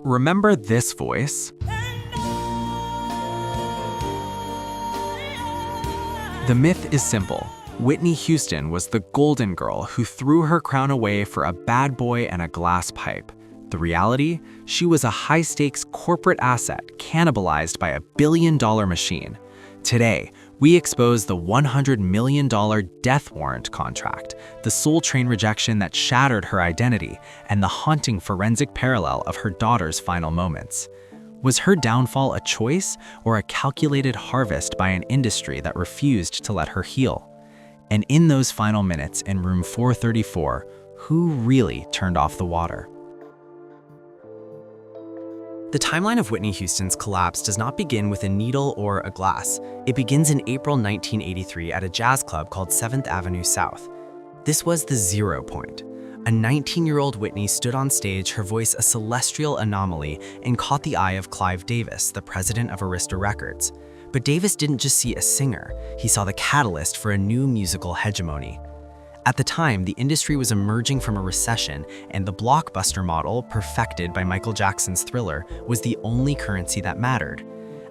Remember this voice? The myth is simple. Whitney Houston was the golden girl who threw her crown away for a bad boy and a glass pipe. The reality? She was a high-stakes corporate asset cannibalized by a billion-dollar machine. Today, we expose the $100 million death warrant contract, the Soul Train rejection that shattered her identity, and the haunting forensic parallel of her daughter's final moments. Was her downfall a choice or a calculated harvest by an industry that refused to let her heal? And in those final minutes in room 434, who really turned off the water? The timeline of Whitney Houston's collapse does not begin with a needle or a glass. It begins in April 1983 at a jazz club called 7th Avenue South. This was the 0 point. A 19-year-old Whitney stood on stage, her voice a celestial anomaly, and caught the eye of Clive Davis, the president of Arista Records. But Davis didn't just see a singer, he saw the catalyst for a new musical hegemony. At the time, the industry was emerging from a recession, and the blockbuster model, perfected by Michael Jackson's Thriller, was the only currency that mattered.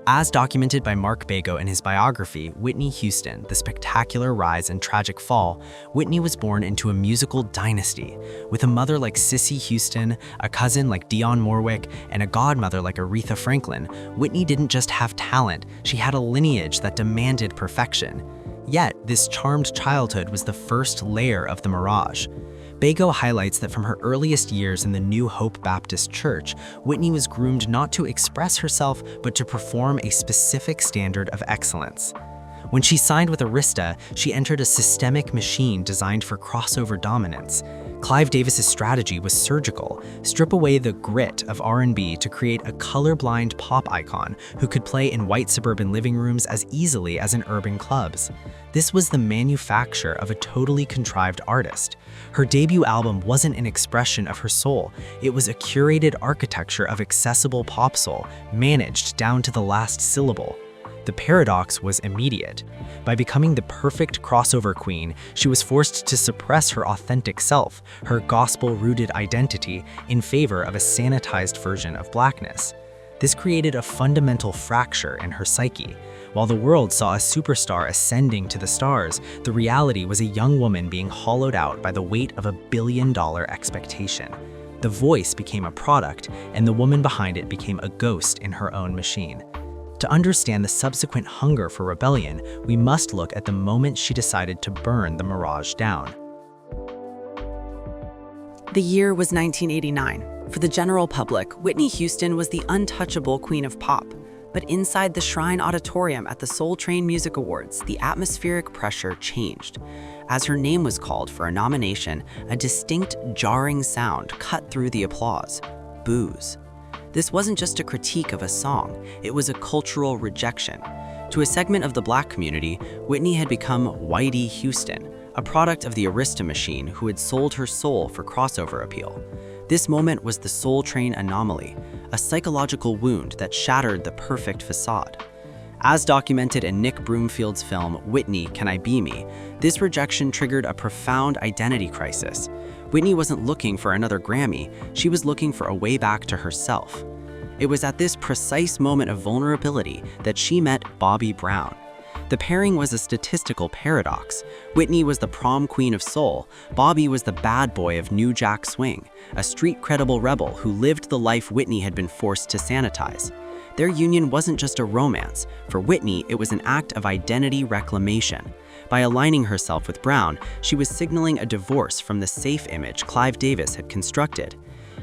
As documented by Mark Bago in his biography, Whitney Houston, The Spectacular Rise and Tragic Fall, Whitney was born into a musical dynasty. With a mother like Cissy Houston, a cousin like Dionne Warwick, and a godmother like Aretha Franklin, Whitney didn't just have talent, she had a lineage that demanded perfection. Yet, this charmed childhood was the first layer of the mirage. Bago highlights that from her earliest years in the New Hope Baptist Church, Whitney was groomed not to express herself, but to perform a specific standard of excellence. When she signed with Arista, she entered a systemic machine designed for crossover dominance. Clive Davis's strategy was surgical: strip away the grit of R&B to create a colorblind pop icon who could play in white suburban living rooms as easily as in urban clubs. This was the manufacture of a totally contrived artist. Her debut album wasn't an expression of her soul, it was a curated architecture of accessible pop soul, managed down to the last syllable. The paradox was immediate. By becoming the perfect crossover queen, she was forced to suppress her authentic self, her gospel-rooted identity, in favor of a sanitized version of blackness. This created a fundamental fracture in her psyche. While the world saw a superstar ascending to the stars, the reality was a young woman being hollowed out by the weight of a billion-dollar expectation. The voice became a product, and the woman behind it became a ghost in her own machine. To understand the subsequent hunger for rebellion, we must look at the moment she decided to burn the mirage down. The year was 1989. For the general public, Whitney Houston was the untouchable queen of pop. But inside the Shrine Auditorium at the Soul Train Music Awards, the atmospheric pressure changed. As her name was called for a nomination, a distinct, jarring sound cut through the applause: boos. This wasn't just a critique of a song, it was a cultural rejection. To a segment of the Black community, Whitney had become Whitey Houston, a product of the Arista machine who had sold her soul for crossover appeal. This moment was the Soul Train anomaly, a psychological wound that shattered the perfect facade. As documented in Nick Broomfield's film, Whitney, Can I Be Me?, this rejection triggered a profound identity crisis. Whitney wasn't looking for another Grammy, she was looking for a way back to herself. It was at this precise moment of vulnerability that she met Bobby Brown. The pairing was a statistical paradox. Whitney was the prom queen of soul, Bobby was the bad boy of New Jack Swing, a street-credible rebel who lived the life Whitney had been forced to sanitize. Their union wasn't just a romance. For Whitney, it was an act of identity reclamation. By aligning herself with Brown, she was signaling a divorce from the safe image Clive Davis had constructed.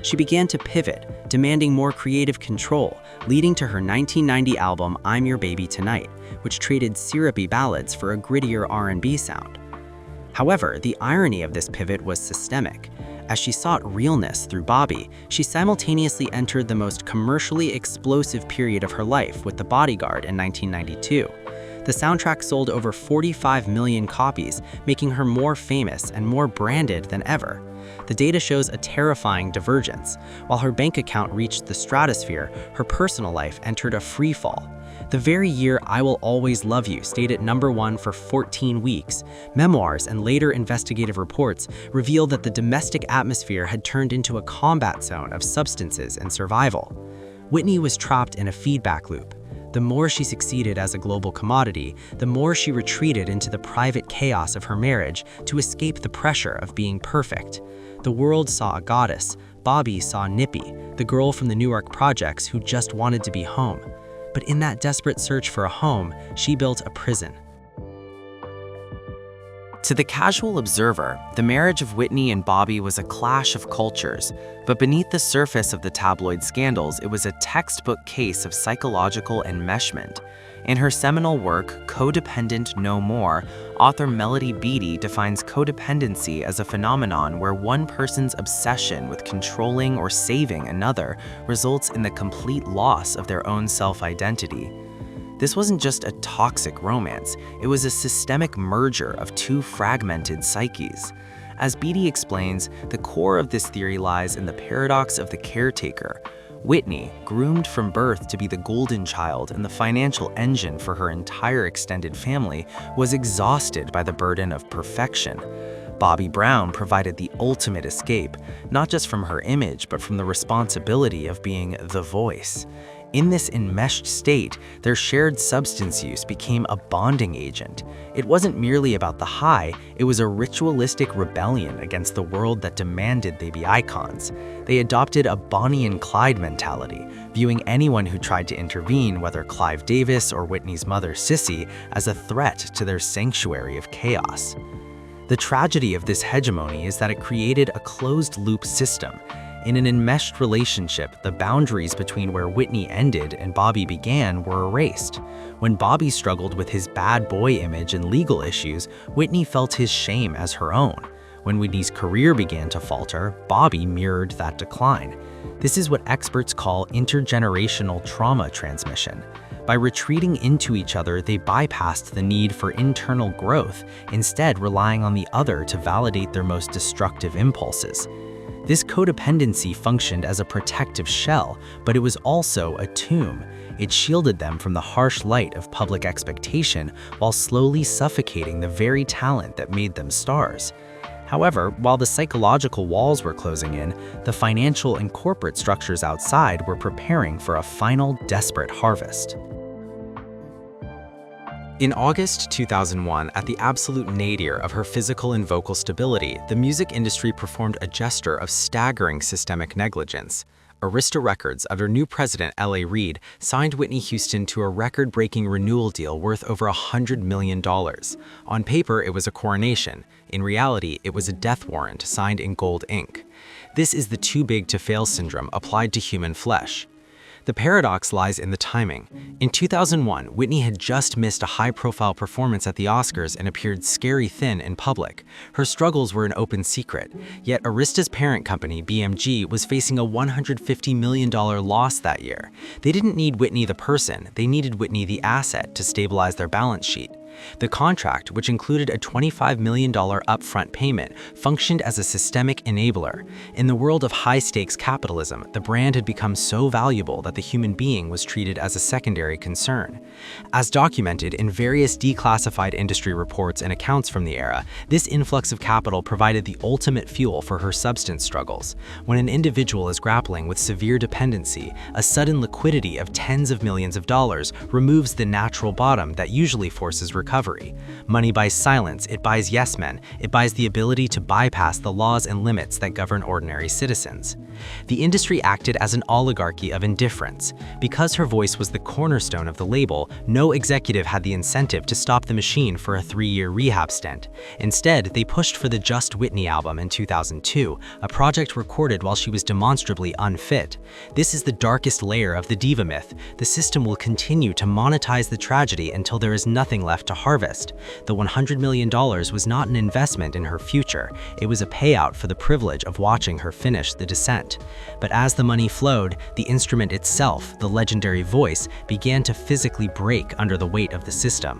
She began to pivot, demanding more creative control, leading to her 1990 album I'm Your Baby Tonight, which traded syrupy ballads for a grittier R&B sound. However, the irony of this pivot was systemic. As she sought realness through Bobby, she simultaneously entered the most commercially explosive period of her life with The Bodyguard in 1992. The soundtrack sold over 45 million copies, making her more famous and more branded than ever. The data shows a terrifying divergence. While her bank account reached the stratosphere, her personal life entered a free fall. The very year I Will Always Love You stayed at #1 for 14 weeks. Memoirs and later investigative reports reveal that the domestic atmosphere had turned into a combat zone of substances and survival. Whitney was trapped in a feedback loop. The more she succeeded as a global commodity, the more she retreated into the private chaos of her marriage to escape the pressure of being perfect. The world saw a goddess. Bobby saw Nippy, the girl from the Newark projects who just wanted to be home. But in that desperate search for a home, she built a prison. To the casual observer, the marriage of Whitney and Bobby was a clash of cultures, but beneath the surface of the tabloid scandals, it was a textbook case of psychological enmeshment. In her seminal work, Codependent No More, author Melody Beattie defines codependency as a phenomenon where one person's obsession with controlling or saving another results in the complete loss of their own self-identity. This wasn't just a toxic romance, it was a systemic merger of two fragmented psyches. As Beattie explains, the core of this theory lies in the paradox of the caretaker. Whitney, groomed from birth to be the golden child and the financial engine for her entire extended family, was exhausted by the burden of perfection. Bobby Brown provided the ultimate escape, not just from her image, but from the responsibility of being the voice. In this enmeshed state, their shared substance use became a bonding agent. It wasn't merely about the high, it was a ritualistic rebellion against the world that demanded they be icons. They adopted a Bonnie and Clyde mentality, viewing anyone who tried to intervene, whether Clive Davis or Whitney's mother Sissy, as a threat to their sanctuary of chaos. The tragedy of this hegemony is that it created a closed-loop system. In an enmeshed relationship, the boundaries between where Whitney ended and Bobby began were erased. When Bobby struggled with his bad boy image and legal issues, Whitney felt his shame as her own. When Whitney's career began to falter, Bobby mirrored that decline. This is what experts call intergenerational trauma transmission. By retreating into each other, they bypassed the need for internal growth, instead relying on the other to validate their most destructive impulses. This codependency functioned as a protective shell, but it was also a tomb. It shielded them from the harsh light of public expectation while slowly suffocating the very talent that made them stars. However, while the psychological walls were closing in, the financial and corporate structures outside were preparing for a final desperate harvest. In August 2001, at the absolute nadir of her physical and vocal stability, the music industry performed a gesture of staggering systemic negligence. Arista Records, under new president L.A. Reid, signed Whitney Houston to a record-breaking renewal deal worth over $100 million. On paper, it was a coronation. In reality, it was a death warrant signed in gold ink. This is the too-big-to-fail syndrome applied to human flesh. The paradox lies in the timing. In 2001, Whitney had just missed a high-profile performance at the Oscars and appeared scary thin in public. Her struggles were an open secret. Yet Arista's parent company, BMG, was facing a $150 million loss that year. They didn't need Whitney the person, they needed Whitney the asset to stabilize their balance sheet. The contract, which included a $25 million upfront payment, functioned as a systemic enabler. In the world of high-stakes capitalism, the brand had become so valuable that the human being was treated as a secondary concern. As documented in various declassified industry reports and accounts from the era, this influx of capital provided the ultimate fuel for her substance struggles. When an individual is grappling with severe dependency, a sudden liquidity of tens of millions of dollars removes the natural bottom that usually forces recovery. Money buys silence, it buys yes men, it buys the ability to bypass the laws and limits that govern ordinary citizens. The industry acted as an oligarchy of indifference. Because her voice was the cornerstone of the label, no executive had the incentive to stop the machine for a 3-year rehab stint. Instead, they pushed for the Just Whitney album in 2002, a project recorded while she was demonstrably unfit. This is the darkest layer of the diva myth. The system will continue to monetize the tragedy until there is nothing left to harvest. The $100 million was not an investment in her future. It was a payout for the privilege of watching her finish the descent. But as the money flowed, the instrument itself, the legendary voice, began to physically break under the weight of the system.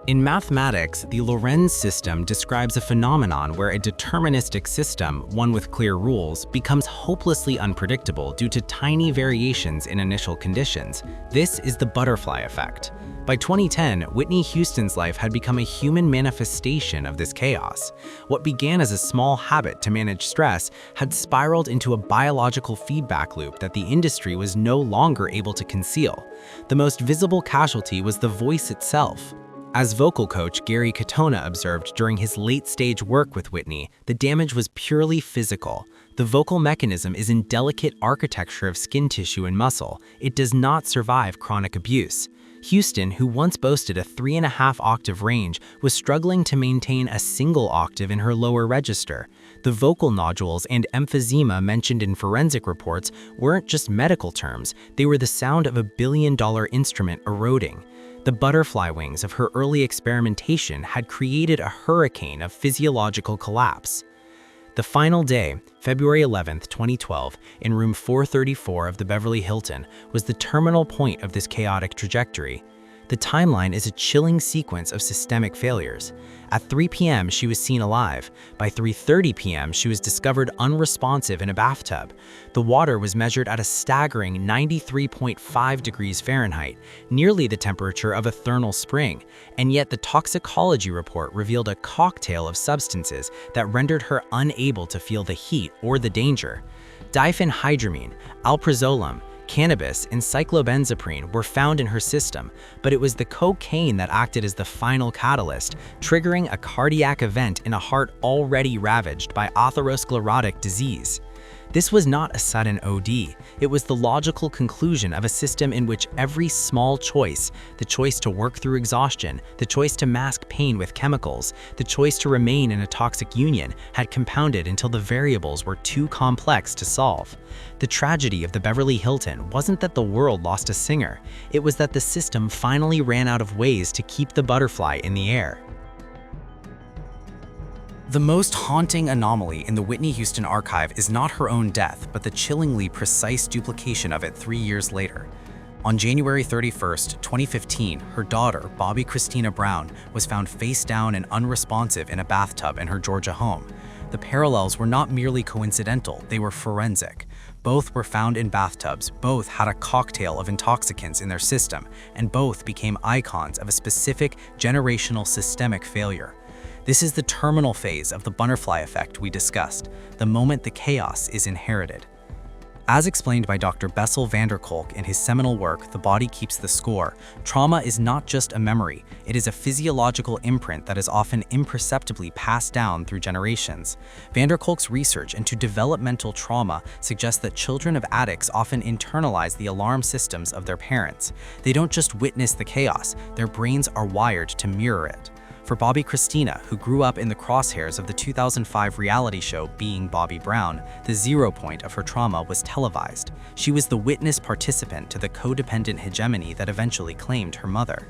In mathematics, the Lorentz system describes a phenomenon where a deterministic system, one with clear rules, becomes hopelessly unpredictable due to tiny variations in initial conditions. This is the butterfly effect. By 2010, Whitney Houston's life had become a human manifestation of this chaos. What began as a small habit to manage stress had spiraled into a biological feedback loop that the industry was no longer able to conceal. The most visible casualty was the voice itself. As vocal coach Gary Katona observed during his late-stage work with Whitney, the damage was purely physical. The vocal mechanism is in delicate architecture of skin tissue and muscle. It does not survive chronic abuse. Houston, who once boasted a 3.5-octave range, was struggling to maintain a single octave in her lower register. The vocal nodules and emphysema mentioned in forensic reports weren't just medical terms, they were the sound of a billion-dollar instrument eroding. The butterfly wings of her early experimentation had created a hurricane of physiological collapse. The final day, February 11, 2012, in room 434 of the Beverly Hilton, was the terminal point of this chaotic trajectory. The timeline is a chilling sequence of systemic failures. At 3 p.m., she was seen alive. By 3:30 p.m., she was discovered unresponsive in a bathtub. The water was measured at a staggering 93.5 degrees Fahrenheit, nearly the temperature of a thermal spring, and yet the toxicology report revealed a cocktail of substances that rendered her unable to feel the heat or the danger. Diphenhydramine, alprazolam, cannabis, and cyclobenzaprine were found in her system, but it was the cocaine that acted as the final catalyst, triggering a cardiac event in a heart already ravaged by atherosclerotic disease. This was not a sudden OD. It was the logical conclusion of a system in which every small choice, the choice to work through exhaustion, the choice to mask pain with chemicals, the choice to remain in a toxic union, had compounded until the variables were too complex to solve. The tragedy of the Beverly Hilton wasn't that the world lost a singer. It was that the system finally ran out of ways to keep the butterfly in the air. The most haunting anomaly in the Whitney Houston archive is not her own death, but the chillingly precise duplication of it 3 years later. On January 31, 2015, her daughter, Bobby Christina Brown, was found face down and unresponsive in a bathtub in her Georgia home. The parallels were not merely coincidental, they were forensic. Both were found in bathtubs, both had a cocktail of intoxicants in their system, and both became icons of a specific generational systemic failure. This is the terminal phase of the butterfly effect we discussed, the moment the chaos is inherited. As explained by Dr. Bessel van der Kolk in his seminal work, The Body Keeps the Score, trauma is not just a memory, it is a physiological imprint that is often imperceptibly passed down through generations. Van der Kolk's research into developmental trauma suggests that children of addicts often internalize the alarm systems of their parents. They don't just witness the chaos, their brains are wired to mirror it. For Bobby Christina, who grew up in the crosshairs of the 2005 reality show Being Bobby Brown, the 0 point of her trauma was televised. She was the witness participant to the codependent hegemony that eventually claimed her mother.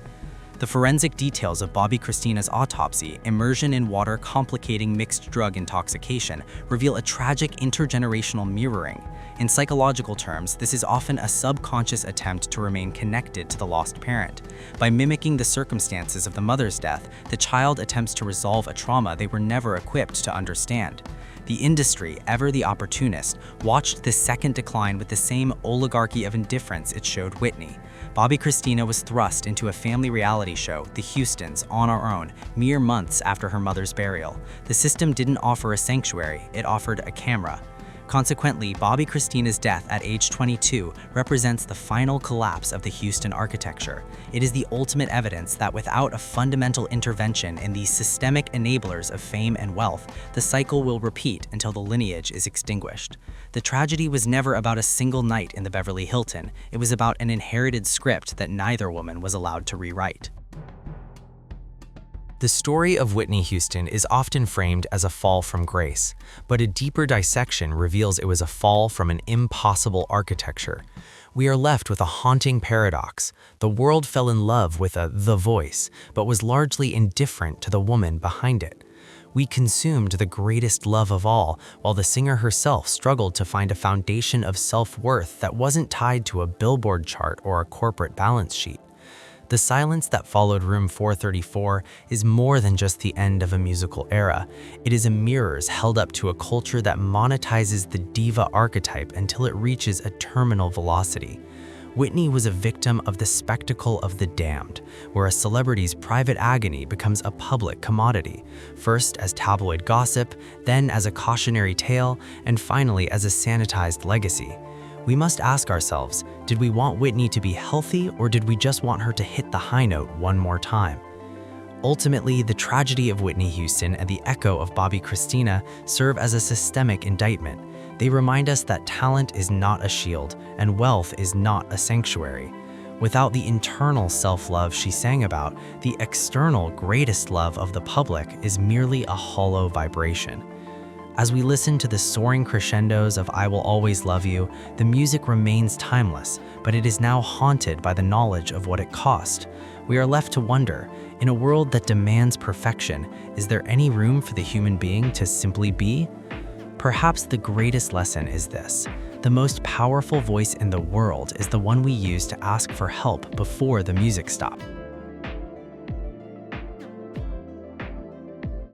The forensic details of Bobby Christina's autopsy, immersion in water complicating mixed drug intoxication, reveal a tragic intergenerational mirroring. In psychological terms, this is often a subconscious attempt to remain connected to the lost parent. By mimicking the circumstances of the mother's death, the child attempts to resolve a trauma they were never equipped to understand. The industry, ever the opportunist, watched this second decline with the same oligarchy of indifference it showed Whitney. Bobby Christina was thrust into a family reality show, The Houstons, on our own, mere months after her mother's burial. The system didn't offer a sanctuary, it offered a camera. Consequently, Bobby Christina's death at age 22 represents the final collapse of the Houston architecture. It is the ultimate evidence that without a fundamental intervention in these systemic enablers of fame and wealth, the cycle will repeat until the lineage is extinguished. The tragedy was never about a single night in the Beverly Hilton. It was about an inherited script that neither woman was allowed to rewrite. The story of Whitney Houston is often framed as a fall from grace, but a deeper dissection reveals it was a fall from an impossible architecture. We are left with a haunting paradox. The world fell in love with the voice, but was largely indifferent to the woman behind it. We consumed the greatest love of all, while the singer herself struggled to find a foundation of self-worth that wasn't tied to a Billboard chart or a corporate balance sheet. The silence that followed Room 434 is more than just the end of a musical era. It is a mirror held up to a culture that monetizes the diva archetype until it reaches a terminal velocity. Whitney was a victim of the spectacle of the damned, where a celebrity's private agony becomes a public commodity, first as tabloid gossip, then as a cautionary tale, and finally as a sanitized legacy. We must ask ourselves, did we want Whitney to be healthy, or did we just want her to hit the high note one more time? Ultimately, the tragedy of Whitney Houston and the echo of Bobby Christina serve as a systemic indictment. They remind us that talent is not a shield, and wealth is not a sanctuary. Without the internal self-love she sang about, the external greatest love of the public is merely a hollow vibration. As we listen to the soaring crescendos of I Will Always Love You, the music remains timeless, but it is now haunted by the knowledge of what it cost. We are left to wonder, in a world that demands perfection, is there any room for the human being to simply be? Perhaps the greatest lesson is this: the most powerful voice in the world is the one we use to ask for help before the music stops.